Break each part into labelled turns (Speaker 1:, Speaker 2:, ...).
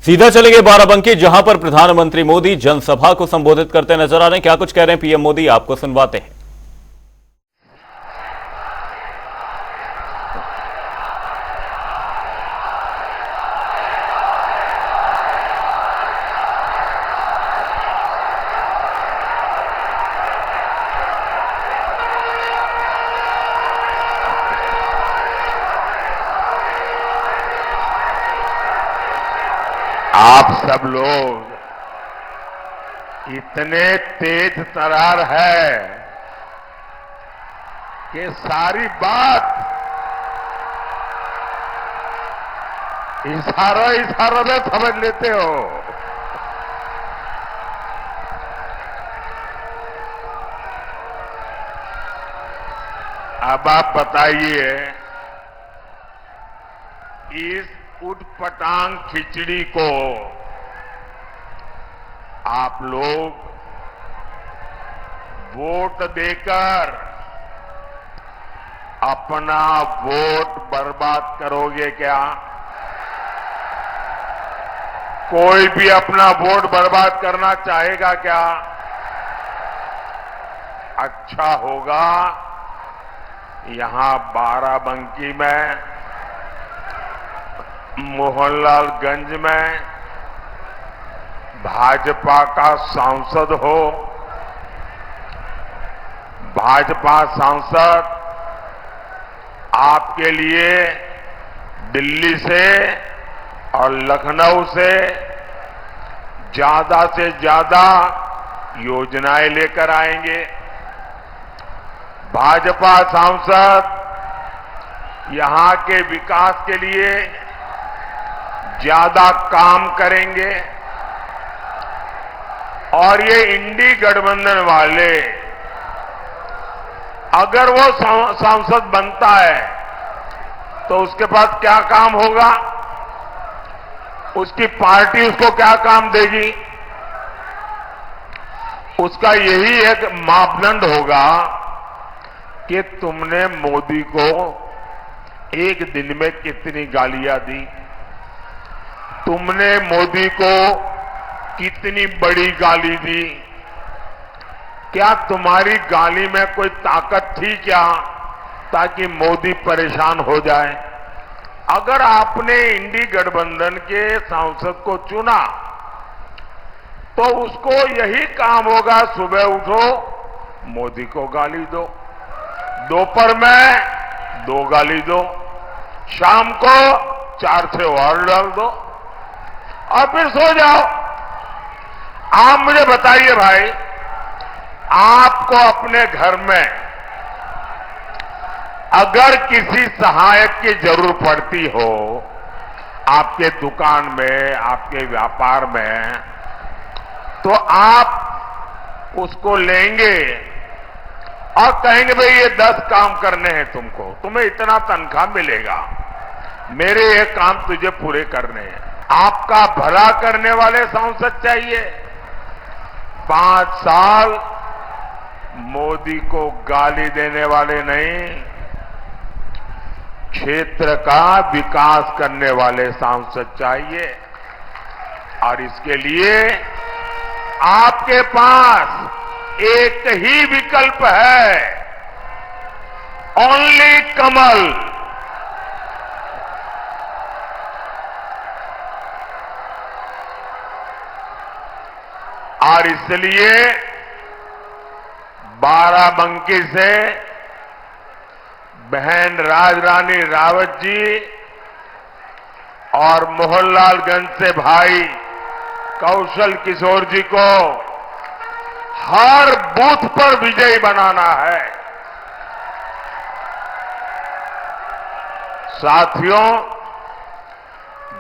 Speaker 1: सीधा चलेंगे बाराबंकी, जहां पर प्रधानमंत्री मोदी जनसभा को संबोधित करते नजर आ रहे हैं। क्या कुछ कह रहे हैं पीएम मोदी, आपको सुनवाते हैं।
Speaker 2: आप सब लोग इतने तेज तरार है कि सारी बात इशारों में समझ लेते हो। अब आप बताइए, इस उटपटांग खिचड़ी को आप लोग वोट देकर अपना वोट बर्बाद करोगे क्या? कोई भी अपना वोट बर्बाद करना चाहेगा क्या? अच्छा होगा यहां बाराबंकी में, मोहनलालगंज में भाजपा का सांसद हो। भाजपा सांसद आपके लिए दिल्ली से और लखनऊ से ज्यादा योजनाएं लेकर आएंगे। भाजपा सांसद यहां के विकास के लिए ज्यादा काम करेंगे और ये इंडी गठबंधन वाले, अगर वो सांसद बनता है तो उसके पास क्या काम होगा? उसकी पार्टी उसको क्या काम देगी? उसका यही एक मापदंड होगा कि तुमने मोदी को एक दिन में कितनी गालियां दी, तुमने मोदी को कितनी बड़ी गाली दी, क्या तुम्हारी गाली में कोई ताकत थी क्या ताकि मोदी परेशान हो जाए? अगर आपने इंडी गठबंधन के सांसद को चुना तो उसको यही काम होगा, सुबह उठो मोदी को गाली दो, दोपहर में 2 गाली दो, शाम को 4 से और डाल दो और फिर सो जाओ। आप मुझे बताइए भाई, आपको अपने घर में अगर किसी सहायक की जरूरत पड़ती हो, आपके दुकान में, आपके व्यापार में, तो आप उसको लेंगे और कहेंगे भाई ये 10 काम करने हैं तुमको, तुम्हें इतना तनख्वाह मिलेगा, मेरे ये काम तुझे पूरे करने हैं। आपका भला करने वाले सांसद चाहिए। 5 साल मोदी को गाली देने वाले नहीं, क्षेत्र का विकास करने वाले सांसद चाहिए। और इसके लिए आपके पास एक ही विकल्प है, ओनली कमल। और इसलिए बाराबंकी से बहन राजरानी रावत जी और मोहनलालगंज से भाई कौशल किशोर जी को हर बूथ पर विजयी बनाना है। साथियों,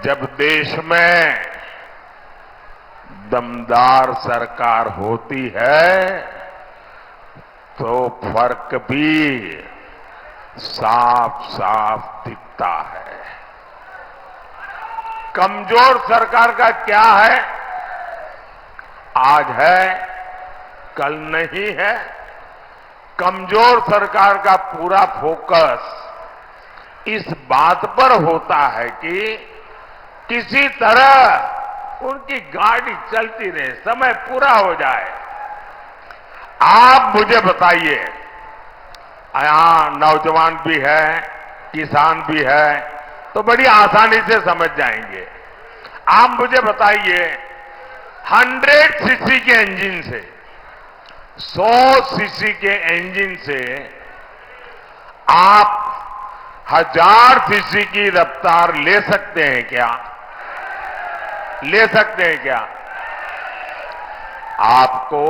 Speaker 2: जब देश में दमदार सरकार होती है तो फर्क भी साफ साफ दिखता है। कमजोर सरकार का क्या है? आज है, कल नहीं है। कमजोर सरकार का पूरा फोकस इस बात पर होता है कि किसी तरह उनकी गाड़ी चलती रहे, समय पूरा हो जाए। आप मुझे बताइए, यहां नौजवान भी है, किसान भी है, तो बड़ी आसानी से समझ जाएंगे। आप मुझे बताइए, 100 सीसी के इंजन से, 100 सीसी के इंजन से आप 1000 सीसी की रफ्तार ले सकते हैं क्या? ले सकते हैं क्या? आपको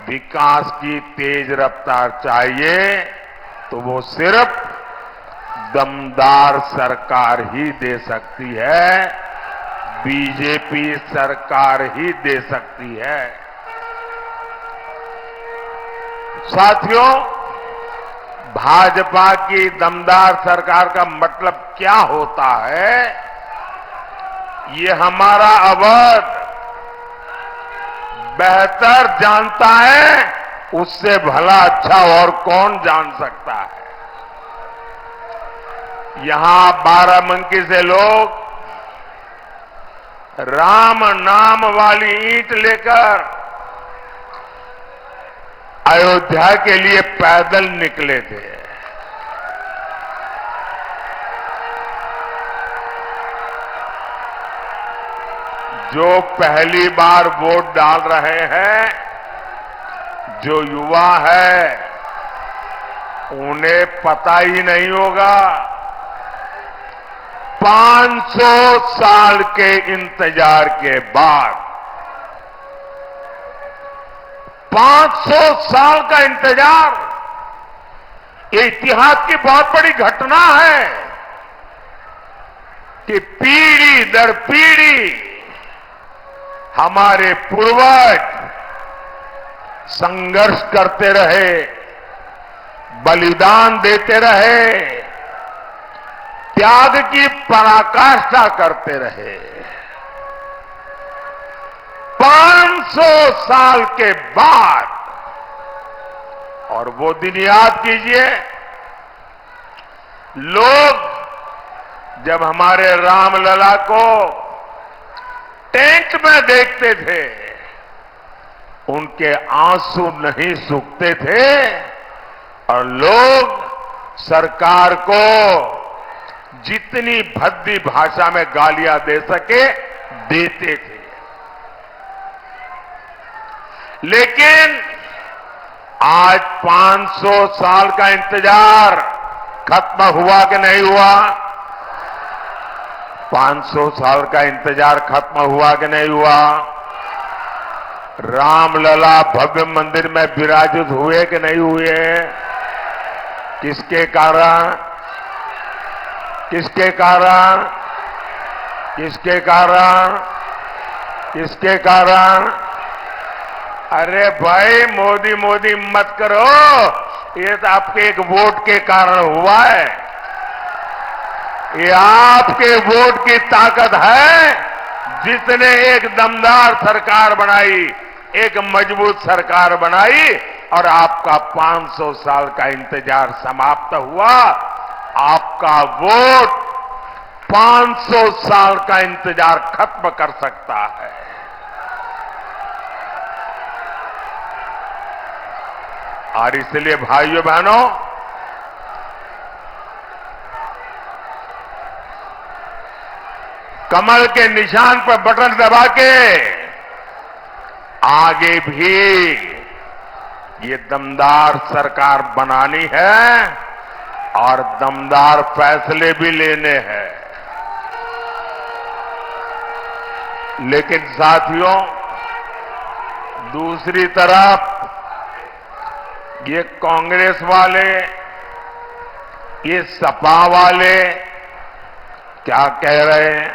Speaker 2: विकास की तेज रफ्तार चाहिए तो वो सिर्फ दमदार सरकार ही दे सकती है, बीजेपी सरकार ही दे सकती है। साथियों, भाजपा की दमदार सरकार का मतलब क्या होता है, ये हमारा अवध बेहतर जानता है, उससे भला अच्छा और कौन जान सकता है। यहां बाराबंकी से लोग राम नाम वाली ईंट लेकर अयोध्या के लिए पैदल निकले थे। जो पहली बार वोट डाल रहे हैं, जो युवा है, उन्हें पता ही नहीं होगा 500 साल के इंतजार के बाद, 500 साल का इंतजार, ये इतिहास की बहुत बड़ी घटना है कि पीढ़ी दर पीढ़ी हमारे पूर्वज संघर्ष करते रहे, बलिदान देते रहे, त्याग की पराकाष्ठा करते रहे। 500 साल के बाद, और वो दिन याद कीजिए, लोग जब हमारे रामलला को टेंट में देखते थे, उनके आंसू नहीं सूखते थे और लोग सरकार को जितनी भद्दी भाषा में गालियां दे सके देते थे। लेकिन आज 500 साल का इंतजार खत्म हुआ कि नहीं हुआ? 500 साल का इंतजार खत्म हुआ कि नहीं हुआ? रामलला भव्य मंदिर में विराजित हुए कि नहीं हुए? किसके कारण? किसके कारण? किसके कारण? किसके कारण? अरे भाई, मोदी मोदी मत करो, ये तो आपके एक वोट के कारण हुआ है। ये आपके वोट की ताकत है, जिसने एक दमदार सरकार बनाई, एक मजबूत सरकार बनाई और आपका 500 साल का इंतजार समाप्त हुआ। आपका वोट 500 साल का इंतजार खत्म कर सकता है। और इसलिए भाइयों बहनों, कमल के निशान पर बटन दबा के आगे भी ये दमदार सरकार बनानी है और दमदार फैसले भी लेने हैं। लेकिन साथियों, दूसरी तरफ ये कांग्रेस वाले, ये सपा वाले क्या कह रहे हैं?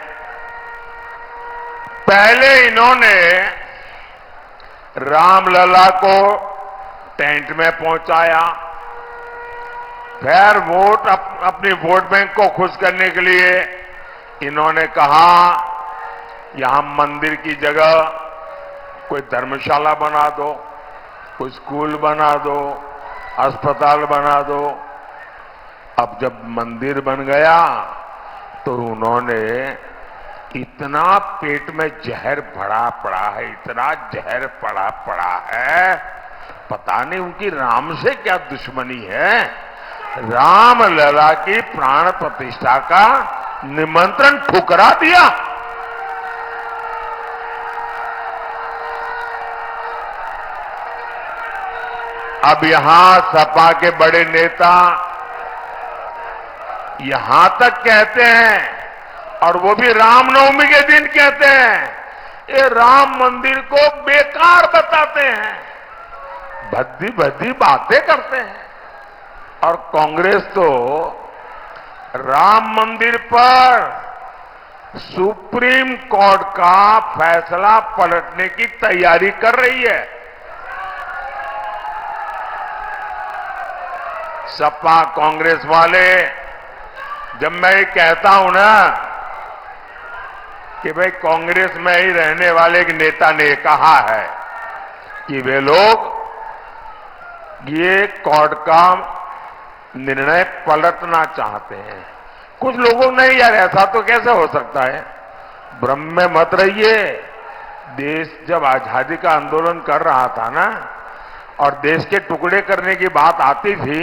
Speaker 2: पहले इन्होंने रामलला को टेंट में पहुंचाया, फिर अपनी वोट बैंक को खुश करने के लिए इन्होंने कहा यहां मंदिर की जगह कोई धर्मशाला बना दो, कोई स्कूल बना दो, अस्पताल बना दो। अब जब मंदिर बन गया तो उन्होंने इतना पेट में जहर भरा पड़ा है, इतना जहर पड़ा है, पता नहीं उनकी राम से क्या दुश्मनी है। राम लला की प्राण प्रतिष्ठा का निमंत्रण ठुकरा दिया। अब यहां सपा के बड़े नेता यहां तक कहते हैं, और वो भी रामनवमी के दिन कहते हैं, ये राम मंदिर को बेकार बताते हैं, भद्दी भद्दी बातें करते हैं। और कांग्रेस तो राम मंदिर पर सुप्रीम कोर्ट का फैसला पलटने की तैयारी कर रही है। सपा कांग्रेस वाले, जब मैं ये कहता हूं ना कि भाई कांग्रेस में ही रहने वाले एक नेता ने कहा है कि वे लोग ये कोर्ट का निर्णय पलटना चाहते हैं। कुछ लोगों नहीं, यार ऐसा तो कैसे हो सकता है, भ्रम में मत रहिए। देश जब आजादी का आंदोलन कर रहा था ना, और देश के टुकड़े करने की बात आती थी,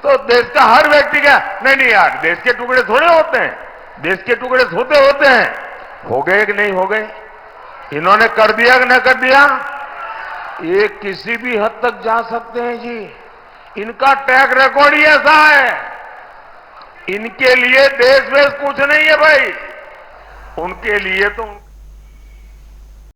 Speaker 2: तो देश का हर व्यक्ति क्या, नहीं यार देश के टुकड़े थोड़े होते हैं, देश के टुकड़े होते हैं। हो गए कि नहीं हो गए? इन्होंने कर दिया कि न कर दिया? ये किसी भी हद तक जा सकते हैं जी, इनका ट्रैक रिकॉर्ड ही ऐसा है। इनके लिए देश वेश कुछ नहीं है भाई, उनके लिए तो